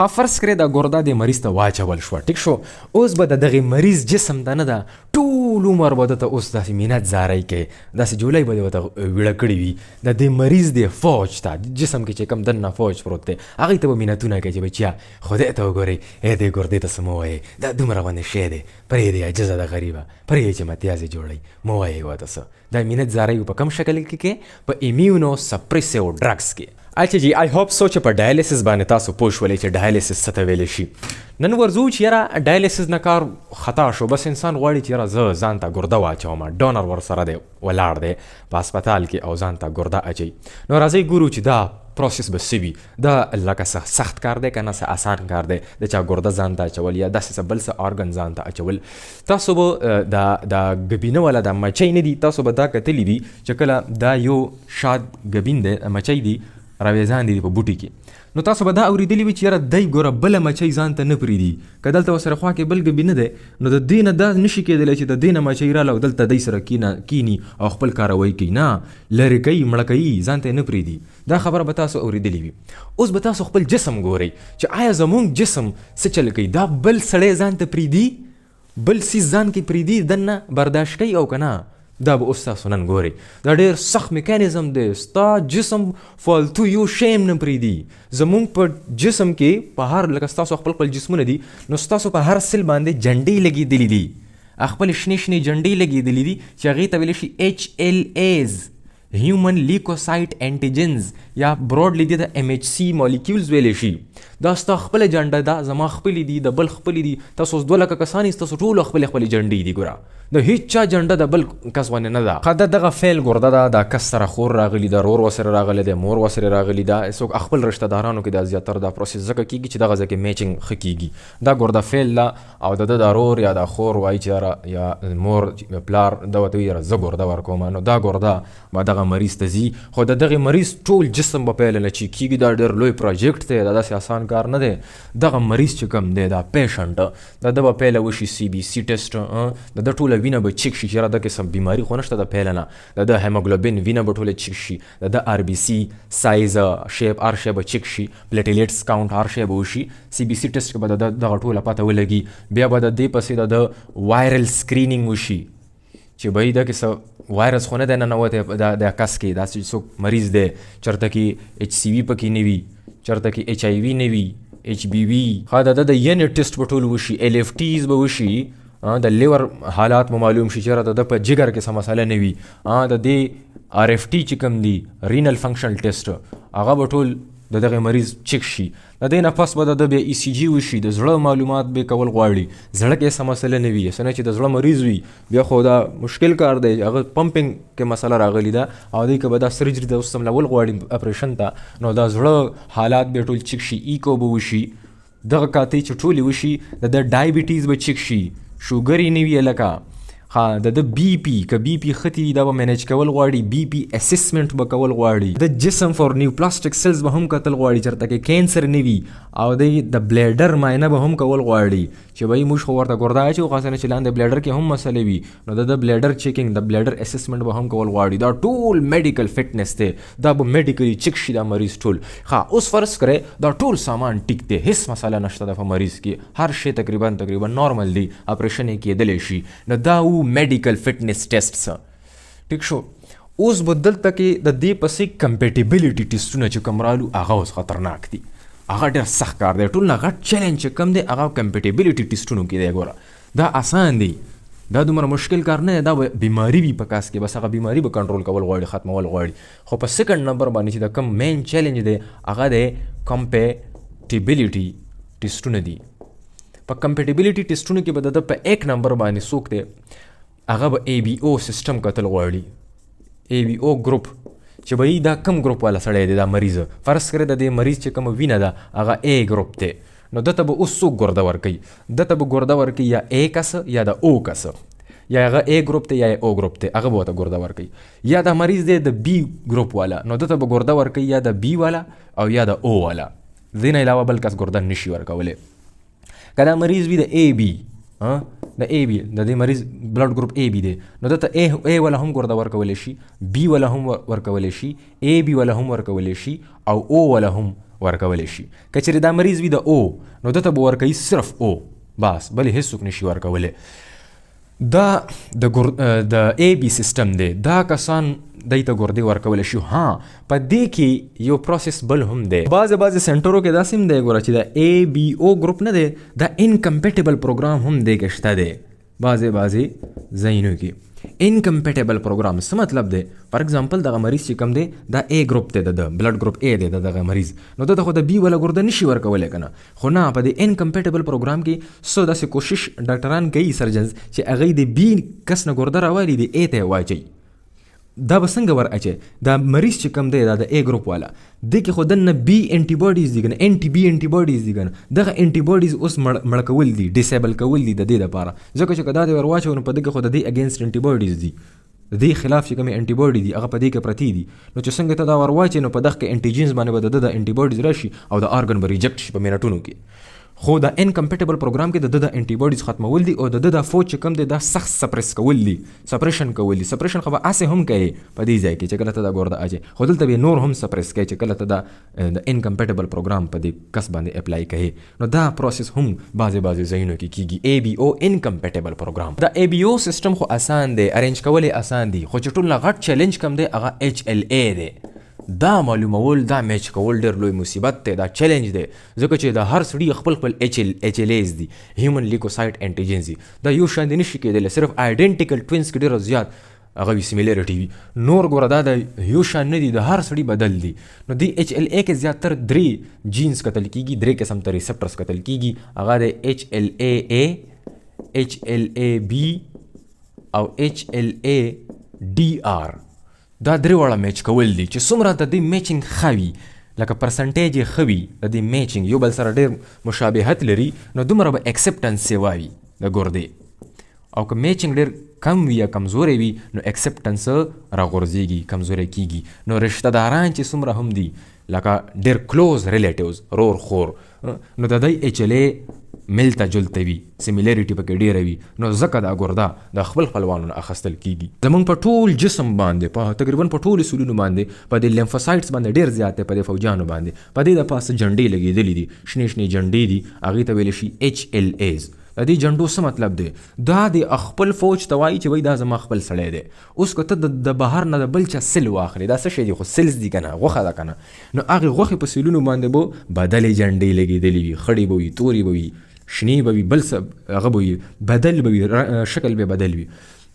فرض کړئ دا ګرده د مریض ته واچول شوه، ټیک شو. اوس به د دغې مریض جسم ته نه ده ټول عمر به ده ته اوس داسې مینت زاری کوي، داسې جولۍ به دې ورته ویړه کړې وي. د دې مریض د فوج ته جسم کې چې کوم دننه فوج پروت دی هغې ته به مینتونه کوي چې بچیا خدای ته وګورئ، ای دې ګردې ته څه مه وایئ، دا دومره غوندې شی دی، پرېږدئ عجزه ده غریبه، پرېږدئ چې متیازې جوړئ، مه وایئ ورته څه. دا مینت زاری په کوم شکل کې کوي؟ په ایمیونو سپریسیو ډرګس کې. اچھا جی آی ہوپ سو چې په ډایلیسس باندې تاسو پوه شولئ چې ډایلیسس څه ته ویلی شي. نن ورځو چې یاره ډایلیسس نه کار خطا شو، بس انسان غواړي چې یاره زه ځان ته ګرده واچوم، ډونر ورسره دی ولاړ دی په هسپتال کې او ځان ته ګرده اچوي. نو راځئ ګورو چې دا پروسس به څه وي، دا لکه څه سخت کار دی که نه څه اسان کار دی د چا ګرده ځان ته اچول یا داسې څه بل څه ارګن ځان ته اچول. تاسو به دا ګبینه والا دا مچۍ نه دي، تاسو به دا کتلی دي چې کله دا یو شاد ګبین دی مچۍ دي راویزان دي په بوټي کې، نو تاسو به دا اورېدلي وي چې یاره دی ګوره بله مچۍ ځان ته نه پرېږدي، که دلته ورسره خوا کې بل ګبینه دی نو د دې نه دا نشي کېدلی چې د دې نه مچۍ راله او دلته دی سره کیني او خپل کاروی کوي، نه لرې کوي مړه کوي ځان ته یې نه پرېږدي. دا خبره به تاسو اورېدلې وي. اوس به تاسو خپل جسم ګورئ چې آیا زمونږ جسم څه چل کوي، دا بل سړی ځان ته پرېږدي، بل څیز ځان کې پرېږدي، دننه برداشت کوي او که نه؟ دا به اوس تاسو نن ګورئ. دا ډېر سخت میکانیزم دی، ستا جسم فالتو یو شی هم نه پرېږدي. زمونږ په جسم کې په هر لکه ستاسو خپل خپل جسمونه دي، نو ستاسو په هر سل باندې جنډې لګېدلې دي، خپل شنې شنې جنډې لګېدلې دي چې هغې ته ویلی شي HLAs هیومن لیکوسایټ انټیجنز یا براډلی دې ته MHC مالیکیولز ویلی شي. دا ستا خپله جنډه ده، زما خپلې دي، د بل خپلې دي. تاسو اوس 2 لکه کسان یې، ستاسو ټولو خپلې خپلې جنډې دي. ګوره د هیڅ چا جنډه د بل کس باندې نه ده. ښه دغه فیل ګرده ده، دا کس سره خور راغلی ده، رور ورسره راغلی دی، مور ورسره راغلی ده. څوک خپل رشته دارانو کې دا زیاتره دا پروسس ځکه کېږي چې دغه ځای کې میچنګ ښه کېږي. دا ګرده فیل ده او د ده د رور یا د خور وایي چې یا مور پلار ده ورته وایي یاره زه ګرده ورکوم، نو دا ګرده به دغه مریض ته ځي. خو د دغې مریض ټول جسم به پیله نه چې کېږي. دا ډېر لوی پروجیکټ دی، دا داسې اسان کار نه دی. دغه مریض چې کوم دی دا پیشنټ د ده به پیله وشي CBC ټیسټ، د ده ټوله وینه به چیک شي چې یاره ده کې سم بیماري خو نشته د پیله نه. د ده هیموګلوبین وینه به ټوله چیک شي، د ده RBC سایز شیپ هر شی به چیک شي، پلیټلیټس کاونټ هر شی به وشي. CBC ټیسټ کې به د دغه ټوله پته ولګي. بیا به د دې پسې د ده وایرل سکرینینګ وشي چې بهی ده کې څه وایرس خو نه دی ننوتی د کس کې، داسې څوک مریض دی چېرته کې HCV پکې نه وي، چېرته کې HIV نه وي، HBV. ښه د ده د ینې ټیسټ به ټول وشي، LFTs به وشي، د لیور حالات مو معلوم شي چېرته د ده په جګر کې څه مسله نه وي. د دې RFT چې کوم دي رینل فنکشنل ټیسټ هغه به ټول د دغه مریض چیک شي. د دې نه پس به د ده بیا ECG وشي، د زړه معلومات به کول غواړي، زړه کې څه مسله نه وي، څه نه چې د زړه مریض وي بیا خو دا مشکل کار دی، هغه پمپنګ کې مسله راغلی ده او دی که به دا سرجري د اوس سملول غواړي اپریشن ته، نو دا زړه حالات به ټول چیک شي، ایکو به وشي، دغه کاتې چې ټولې وشي، د ده ډایبټیز به چیک شي، شوګر یې نه وي لکه. ها د ده BP که BP خطي دا به مینیج کول غواړي، BP اسسمنټ به کول غواړي، د جسم فور نیوپلاسټک سیلز به هم کتل غواړي چېرته کې کینسر نه وي، او د بلیډر معاینه به هم کول غواړي چې بهی موږ خو ورته ګرده اچوو خاصه نه چې لاندې بلیډر کې هم مسلې وي، نو د بلیډر چیکینګ د بلیډر اسسمنټ به هم کول غواړي. دا ټول میډیکل فټنس دی، دا به میډیکلی چیک شي دا مریض ټول. ښه اوس فرض کړئ دا ټول سامان ټیک دی، هیڅ مسله نشته ده په مریض کې، هر شی تقریبا نارمل دی، اپریشن یې کېدلی شي. نو دا میډیکل فټنس ټیسټس ټیک شو. اوس به دلته کې د دې پسې کمپیټیبلیټي ټیسټونه چې کوم رالو هغه اوس خطرناک دي، هغه ډېر سخت کار دی. ټول نه غټ چیلنج چې کوم دی هغه کمپیټیبلیټي ټیسټونو کې دی. ګوره دا آسان دی، دا دومره مشکل کار نه دی، دا بیماري وي په کاس کې، بس هغه بیماري به کنټرول کول غواړي، ختمول غواړي. خو په سیکنډ نمبر باندې چې د کوم مین چیلنج دی هغه دی کمپیټیبلیټي ټیسټونه دي. په کمپیټیبلیټي ټیسټونو کې به د ده په 1 نمبر باندې څوک دی هغه به ABO سیسټم کتل غواړي، ABO ګروپ چې به دا کم ګروپ والا سړی دی دا مریض. فرض کړئ د دې مریض چې کومه وینه ده هغه A ګروپ دی، نو دته به اوس څوک ګرده ورکوي؟ دته به ګرده ورکوي یا A کس یا د O کس، یا هغه A ګروپ دی یا O ګروپ دی، هغه به ورته ګرده ورکوي. یا دا مریض دی د B ګروپ والا، نو دته به ګرده ورکوي یا د B والا او یا د O والا، دې نه علاوه بل کس ګرده نشي ورکولی. که دا مریض وي د AB د AB د دې مریض بلډ ګروپ AB دی، نو دته A والا هم ګرده ورکولی شي، B والا هم ورکولی شي، AB والا هم ورکولی شي او O والا هم ورکولی شي. که چېرې دا مریض وي د او نو دته به ورکوي صرف او بس، بلې هېڅوک نشي ورکولی. دا د ای بي سیستم دی، دا کسان دی ته ګردې ورکولی شي. ها په دې کې یو پروسس بل هم دی. بعضې سنټرو کې داسې هم دی ګوره چې د ای بي او ګروپ نه دی، دا انکمپیټیبل پروګرام هم دی کې شته دی بعضې ځایونو کې. انکمپیټیبل پروګرام څه مطلب دی؟ فار ایگزامپل دغه مریض چې کوم دی دا ای ګروپ دی، د بلډ ګروپ ای دی دغه مریض، نو دته خو د بي وله ګرده نشي ورکولی که نه. خو نه په دې انکمپیټیبل پروګرام کې څو داسې کوشش ډاکټران کوي سرجنز چې هغوی د بي کس نه ګرده راوالي د ای ته یې واچوي. دا به څنګه ور اچي؟ دا مریض چې کوم دی دا د ای ګروپ والا دې کې خو دننه بي انټي باډیز دي که نه، انټي بي انټي باډیز دي که نه، دغه انټي باډیز اوس مړه کول دي، ډیسیبل کول دي د دې دپاره، ځکه چې که دا دې ور واچو نو په دې کې خو د دې اګینسټ انټي باډیز دي، د دې خلاف چې کومې انټي باډي دي هغه په دې کې پرتې دي. نو چې څنګه ته دا ور واچې نو په دغه کې انټیجنز باندې به د ده د انټي باډیز راشي او د ارګن به ریجکټ شي په منټونو کې. خو د انکمپیټیبل پروګرام کې د ده د انټي باډیز ختمول دي او د ده د فوج چې کوم دی دا سخت سپریس کول دي، سپریشن کول دي. سپریشن خو به هسې هم کوي په دې ځای کې چې کله ته دا ګرده اچې، خو دلته به نور هم سپریس کوي چې کله ته دا د انکمپیټیبل پروګرام په دې کس باندې اپلای کوي. نو دا پروسس هم بعضې ځایونو کې کېږي. ای بي او انکمپیټیبل پروګرام. دا ای بي او سیسټم خو اسان دی، ارینج کول یې اسان دي، خو چې ټول نه غټ چیلنج کوم دی هغه ایچ ال ای دی. دا معلومول، دا میچ کول ډېر لوی مصیبت دی، دا چیلنج دی، ځکه چې د هر سړي خپل ایچ ال ایز دي، هیومن لیکوسایټ انټیجنز دي. دا یو شان دی نشي کېدلی، صرف آیډنټیکل ټوینس کې ډېره زیات هغه وي سیمیلیرټي وي، نور ګوره دا د یو شان نه دي، د هر سړي بدل دي. نو دی ایچ ال ای کې زیاتر 3 جینز کتل کېږي، 3 قسم ته ریسپټرز کتل کېږي، هغه د ایچ ال ای ای، ایچ ال ای بی او ایچ ال ای ډي آر. دا 3 واړه میچ کول دي چې څومره د دې میچنګ ښه وي، لکه پرسنټیج یې ښه وي د دې میچنګ، یو بل سره ډېر مشابهت لري، نو دومره به ایکسپټنس یې واوي د ګردې. او که میچنګ ډېر کم وي یا کمزوری وي نو ایکسپټنس راغورځېږي، کمزوری کېږي. نو رشته داران چې څومره هم دي لکه ډېر کلوز ریلیټیوز، رور خور، نو د دوی ایچ ال ای ملته جلته وي، سیمیلیریټي پکې ډېره وي، نو ځکه دا ګرده د خپل خپلوانو نه اخیستل کېږي. زمونږ په ټول جسم باندې، په تقریبا په ټولو سلونو باندې، په دې لیمفوسایټس باندې ډېر زیات دی، په دې فوجانو باندې، په دې دپاسه جنډې لګېدلې دي، شنې شنې جنډې دي، هغې ته ویلی شي ایچ ال ایز. د دې جنډو څه مطلب دی؟ دا د خپل فوج ته وایي چې وایي دا زما خپل سړی دی. اوس که ته د بهر نه د بل چا سل واخلې، دا څه شی دی؟ خو سلز دي که نه، غوښه ده که نه، نو هغې غوښې په سلونو باندې به بدلې جنډې لګېدلې وي، خړې به وي، تورې به وي، شنې به وي، بل څه هغه به وي، بدل به وي، شکل به بدل وي.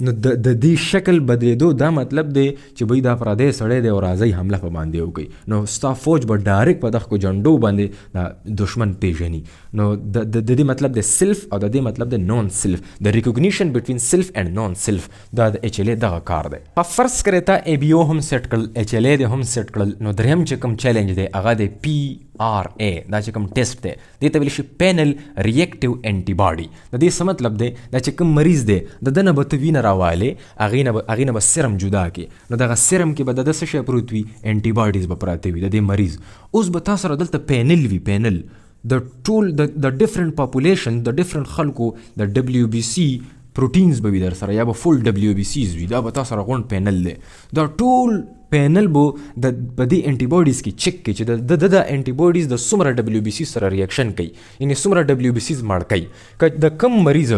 نو د دې شکل بدلېدو دا مطلب دی چې بھئی دا پردی سړی دی او راځئ حمله په باندې وکړي. نو ستا فوج به ډایرکټ په دغه جنډو باندې دا دشمن پیژني. نو د دې مطلب دی سلف او د دې مطلب دی نون سلف، د ریکوګنیشن بټوین سلف اینڈ نون سلف. دا د ایچ ال ای دغه کار دی. په فرض کړئ تا ای بي او هم سیټ کړل، ایچ ال ای دی هم سیټ کړل، نو دریم چې کوم چیلنج دی هغه دی پی آر ای. دا چې کوم ټیسټ دی دې ته ویل شي پینل ریاکټیو انټي باډي. د دې څه مطلب دی؟ دا چې کوم مریض دی د ده نه به ته وینه راوالې، هغې نه به سرم جدا کړي، نو دغه سرم کې به د ده څه شی پروت وي؟ انټي باډیز به پراته وي د دې مریض. اوس به تا سره دلته پینل وي، پینل د ټول د ډفرنٹ پاپولیشن، د ډفرنٹ خلکو د ډبلیو بي سي پروټینز به وي در سره، یا به فول ډبلیو بي سیز وي. دا به تا سره غونډ پینل دی. دا ټول پینل به د په دې انټي باډیز کې چک کوي چې د انټي باډیز د څومره ډبلیو بي سی سره ریاکشن کوي، یعنې څومره ډبلیو بي سیز مړ کوي. که د کم مریض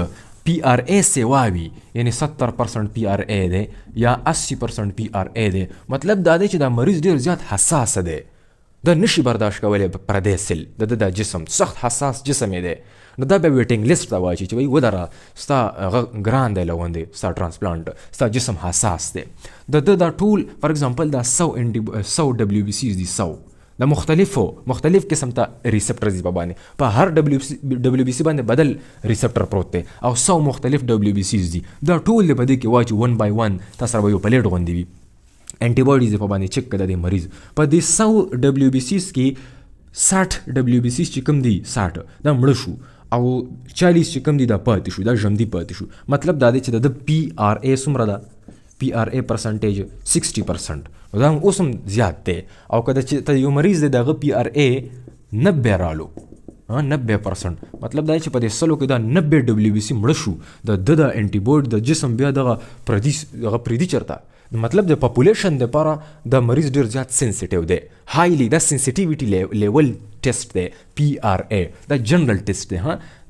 پی آر ای سیوا وي، یعنی 70% پی آر ای دی یا 80% پی آر ای دی، مطلب دا دی چې دا مریض ډېر زیات حساس دی، دا نشي برداشت کولی پردی سل، د د جسم سخت حساس جسم یې دی. نو دا به ویټینګ لیست ته واچي چې وایي ودره ستا ګران دی لوندې، ستا ټرانسپلانټ، ستا جسم حساس دی. د ده دا ټول فار ایگزامپل دا 100 ډبلیو بي سیز دي، 100 د مختلف قسم ته ریسپټرز دي په باندې، په هر ډبلیو بي سي باندې بدل ریسپټر پروت دی او 100 مختلف ډبلیو بي سیز دي. دا ټول په دې کې واچي 1 by 1 تاسو سره به یو پلیټ غوندې وي، انټي باډیز په باندې چک کړه د مریض. په دې 100 ډبلیو بي سیز کې 60 ډبلیو بي سیز چې کوم دي 60 دا مړه شو او 40 چې کوم دي دا پاتې شو، دا ژوندي پاتې شو. مطلب دا دی چې د پی آر ای څومره ده؟ پی آر ای پرسنټیج 60%، دا اوس هم زیات دی. او که ته یو مریض دی دغه پی آر ای 90 رالو، 90%، مطلب دا چې په دې 100 کې دا 90 ډبلیو بي سي مړه شو، د انټي باډي د جسم بیا دغه پردي چرته مطلب د پاپولیشن دپاره د مریض ډېر زیات سینسیټیو دی، هایلی دا سینسیټیویټي لیول ټیسټ دی، پی آر ای دا جنرل ټیسټ دی.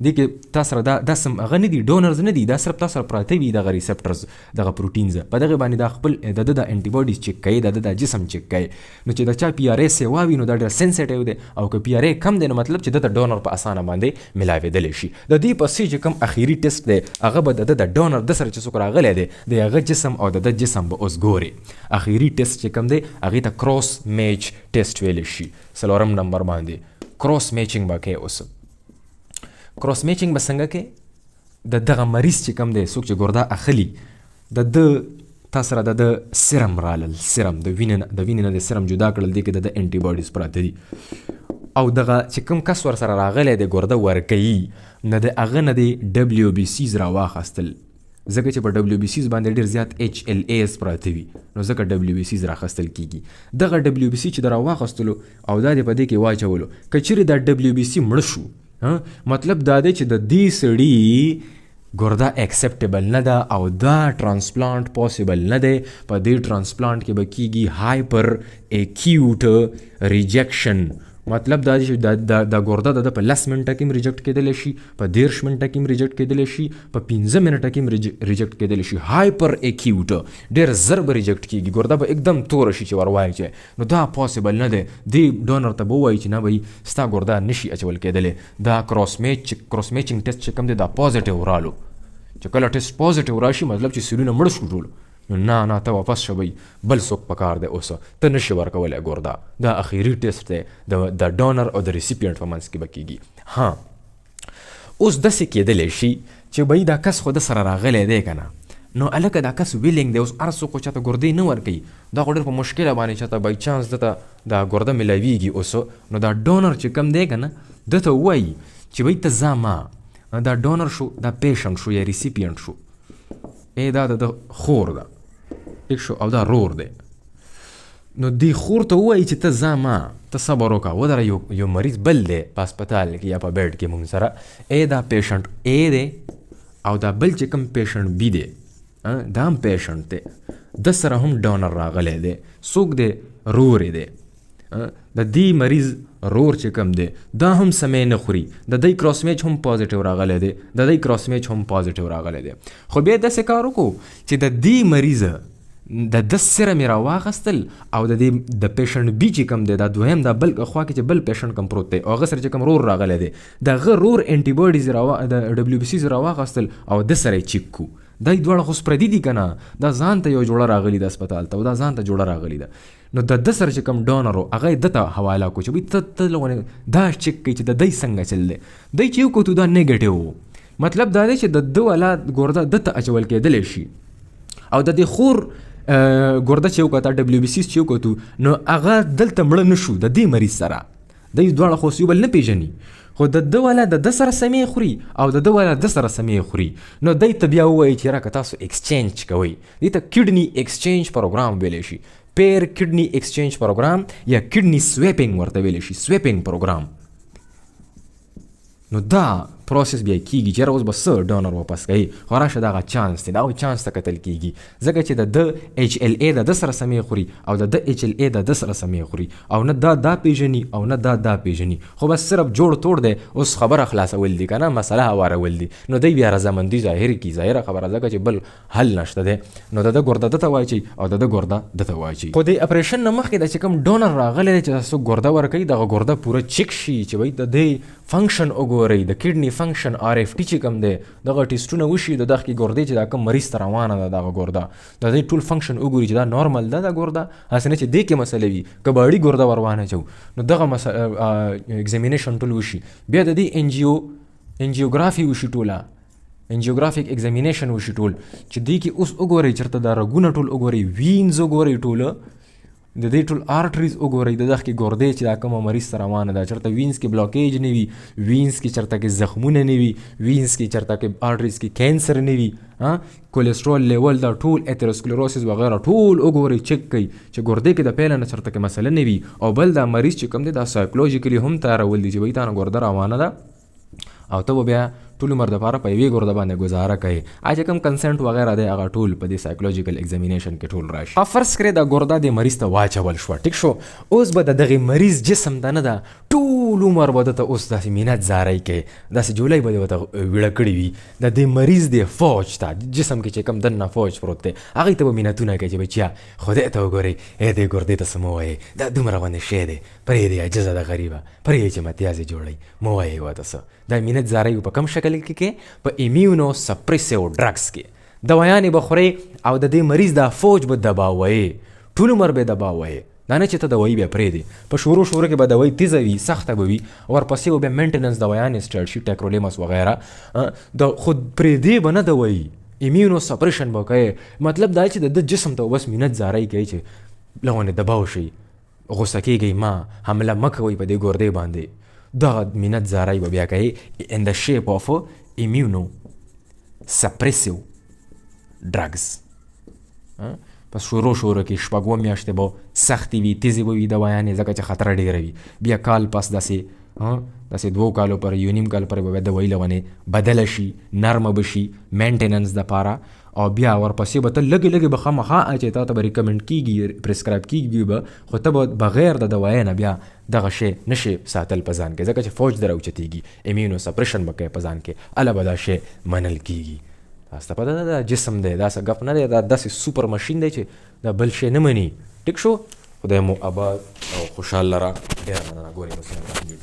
دې کې تا سره دا سم هغه نه دي، ډونرز نه دي، دا صرف تا سره پراته وي دغه ریسپټرز دغه پروټینز، په دغه باندې دا خپل د ده د انټي باډیز چیک کوي، د ده د جسم چیک کوي. نو چې د چا پی آر ای سیوا وي نو دا ډېر سینسیټیو دی، او که پی آر ای کم دی نو مطلب چې د ډونر په اسانه باندې ملاوېدلی شي. د دې پسې چې کوم اخیري ټیسټ دی هغه به د د ډونر د سره چې څوک راغلی دی د هغه جسم او د جسم به اوس ګوري. اخیري ټیسټ چې کوم دی هغې ته کراس میچ ټیسټ ویلی شي. 4 نمبر باندې کراس میچنګ به کوي. اوس کراس میچنګ به څنګه کوي؟ د دغه مریض چې کوم دی څوک چې ګرده اخلي د ده تا سره د ده سرم رالل، سرم د وینې نه د سرم جدا کړل، دې کې د انټي باډیز پراته دي، او دغه چې کوم کس ور سره راغلی دی ګرده ورکوي نه د هغه نه د ډبلیو بي سیز راواخیستل، ځکه چې په ډبلیو بي سیز باندې ډېر زیات ایچ ایل ایز پراته وي نو ځکه ډبلیو بي سیز راخیستل کېږي. دغه ډبلیو بي سي چې د راواخیستلو او دا دې په دې کې واچولو، که چیرې دا ډبلیو بي سي مړه شو مطلب دا دی چې د دې سړي ګرده اکسپټیبل نه ده او دا ټرانسپلانټ پاسیبل نه دی. په دې ټرانسپلانټ کې به کېږي هایپر ایکیوټ ریجیکشن. مطلب دا دی چې دا ګرده د په 10 منټه کې هم ریجکټ کېدلی شي، په 13 منټه کې هم ریجکټ کېدلی شي، په 15 منټه کې هم ریجکټ کېدلی شي. هایپر ایکیوټ ډېر زر به ریجکټ کېږي، ګرده به एकदम توره شي چې ور واچوي، نو دا پاسیبل نه دی. دې ډونر ته به ووایي چې نه بھائی ستا ګرده نشي اچول کېدلی. دا کراس میچنګ ټیسټ چې کوم دی دا پازیټیو رالو، چې کله ټیسټ پازیټیو راشي مطلب چې سیلونه مړه شو ټول، نه ته واپس شه بھائی بل څوک پکار دی، اوس ته نشي ورکولی ګرده. دا اخیري ټیسټ دی د ډونر او د ریسیپینټ په منځ کې به کېږي. اوس داسې کېدلی شي چې بھائی دا کس خو د سره راغلی دی که نه، نو هلکه دا کس ویلینګ دی، اوس هر څوک خو چاته ګردې نه ورکوي، دا خو ډېر په مشکله باندې چاته بای چانس دته دا ګرده میلاویږي. اوس نو دا ډونر چې کوم دی که نه ده ته ووایي چې بھائی ته ځه ما دا ډونر شو، دا پیشنټ شو یا ریسیپینټ شو، دا د خور ده ټیک شو او دا رور دی، نو دی خور ته ووایي چې ته ځه ما ته صبر وکړه ودره یو مریض بل دی په هسپتال کې یا په بیډ کې مونږ سره، دا پیشنټ اے دی او دا بل چې کوم پیشنټ بی دی دا هم پیشنټ دی، د سره هم ډونر راغلی دی، څوک دی رور دی، د دې مریض رور چې کوم دی دا هم سمې نه خوري، د دی کراس میچ هم پازیټیو راغلی دی، د دی کراس میچ هم پازیټیو راغلی دی. خو بیا داسې کار وکړو چې د دې مریض د ده سره مې راواخیستل او د دې د پیشنټ بي چې کوم دی دا دویم دا بل خوا کې چې بل پیشنټ کوم پروت دی او هغه سره چې کوم رور راغلی دی د هغه رور انټي باډیز د ډبلیو بي سیز راواخیستل او د سره یې چیک کړو. دا دواړه خو سپردي دي که نه، دا ځان ته یو جوړه راغلي ده هسپتال ته او دا ځان ته جوړه راغلي ده، نو د ده سره چې کوم ډونر و هغه یې ده ته حواله کړو چې بھائی ته لغونې دا چیک کوي چې د دی څنګه چل دی، دی چې وکړو دا نیګیټیو و، مطلب دا دی چې د ده والا ګرده ده ته اچول کېدلی شي او د دې خور ګرده چې وکړه ډبلیو بي سیز چې وکړو نو هغه دلته مړه نه شو د دې مریض سره، دی دواړه خو یو بل نه پېژني، خو د ده والا د ده سره سمې خوري او د ده والا د سره سمې خوري، نو دی ته بیا ووایي چې یاره که تاسو ایکسچینج کوئ، دې ته کډني ایکسچینج پروګرام ویلی شي، پیر کډني ایکسچینج پروګرام یا کډني سویپینګ ورته ویلی شي، سویپینګ پروګرام. نو دا پروسس بیا کېږي چې یاره اوس به څه ډونر واپس کوي، خو راشه دغه چانس دی، دغه چانس ته کتل کېږي ځکه چې د ده ایچ ایل ای د ده سره سمې خوري او د ده ایچ ایل ای د ده سره سمې خوري او نه دا پیژني او نه دا پیژني، خو بس صرف جوړ توړ دی، اوس خبره خلاصول دي که نه، مسله هوارول دي، نو دی بیا رضامندي ظاهر کړي، ظاهره خبره ځکه چې بل حل نشته دی، نو د ده ګرده ده ته واچوي او د ده ګرده ده ته واچوي. خو د اپریشن نه مخکې د چې کوم ډونر راغلی دی چې تاسو ګرده ورکوي دغه ګرده پوره چیک شي چې بھائی د دې فنکشن وګورئ، د کډني فنکشن آر ایف ټي چې کوم دی دغه ټیسټونه وشي د دغه کې ګردې چې دا کوم مریض ته روانه ده دغه ګرده د دې ټول فنکشن وګوري چې دا نارمل ده دا ګرده، هسې نه چې دې کې مسلې وي، که به اړي ګرده ور وانه چو نو دغه ایگزامینیشن ټول وشي، بیا د دې انجیوګرافي وشي، ټوله انجیوګرافیک ایگزامینیشن وشي ټول، چې دې کې اوس وګورئ چېرته دا رګونه ټول وګورئ، وینز وګورئ ټوله، د دې ټول آرټریز وګورئ، د دغه کې ګردې چې دا کومه مریض ته روانه ده چېرته وینز کې بلاکیج نه وي، وینز کې چېرته کې زخمونه نه وي، وینز کې چېرته کې آرټریز کې کینسر نه وي، کولیسټرول لیول دا ټول ایتروسکلیروسس وغیره ټول وګورئ چیک کوي چې ګردې کې د پیله نه چېرته کې مسله نه وي، او بل دا مریض چې کوم دی دا سایکولوژیکلی هم تیارول دي چې بھائی تا نه ګرده روانه ده او ته به بیا ټول عمر دپاره په یوې ګرده باندې ګزاره کوي. چې کوم کنسنټ وغیره دی هغه ټول په دې سایکولوژیکل ایگزامینیشن کې ټول راشي. فرض کړئ دا ګرده د مریض ته واچول شوه، ټیک شو. اوس به د دغې مریض جسم ته نه ده ټول عمر به دته اوس داسې مینت زارۍ کوي، داسې جولۍ به ورته ویړه کړې وي. د دې مریض د فوج ته جسم کې چې کوم دننه فوج پروت دی هغې ته به مینتونه کوي چې بچیا خدای ته وګورئ، دې ګردې ته څه مه وایئ، دا دومره غوندې شی دی، پرېږدئ عجزه ده غریبه، پرېږدئ چې متیازې جوړئ، مه وایئ ورته څه. دا مینت زارۍ په کوم شکل کې کوي؟ په ایمیونو سپریسیو ډرګس کې. دوایانې به خورئ او د دې مریض دا فوج به دباوئ، ټول عمر به دباوئ. دا نه چې ته دوایي بیا پرېږدې، په شروع کې به دوایي تیزه وي، سخته به وي، ورپسې به بیا مینټننس دوایانې سټارټ شي، ټیکرولیمس وغیره. خو پرېږدې به نه دوایي، ایمیونو سپریشن به کوي. مطلب دا چې د جسم ته بس مینت زارۍ کوي چې لغونې دباو شي، غوسه کېږئ ما، حمله مه کوئ په دې ګردې باندې. دغه مینت زارۍ به بیا کوي ان د شیپ آف ایمیونو سپریسیو ډرګز. پس شروع کې شپږ میاشتې به سختې وي، تیزې به وي دوایانې، ځکه چې خطره ډېره وي. بیا کال پس داسې 2 کالو پر، 1.5 کال پر به دوایي لغونې بدله شي، نرمه به شي مینټیننس دپاره. او بیا ورپسې به ته لږې به خامخا چې تا ته به ریکمنډ کېږي، پرسکرایب کېږي به، خو ته به بغیر د دوایۍ نه بیا دغه شی نشي ساتل په ځان کې، ځکه چې فوج در اوچتېږي، ایمیونو سپریشن به کوي په ځان کې، هله به دا شی منل کېږي. تاسو ته پته ده دا جسم دی، دا څه ګپ نه دی، دا داسې سوپر مشین دی چې دا بل شی نه مني. ټیک شو، خدای مو آباد او خوشحال لره. ډېره مننه. ګورئ مسلم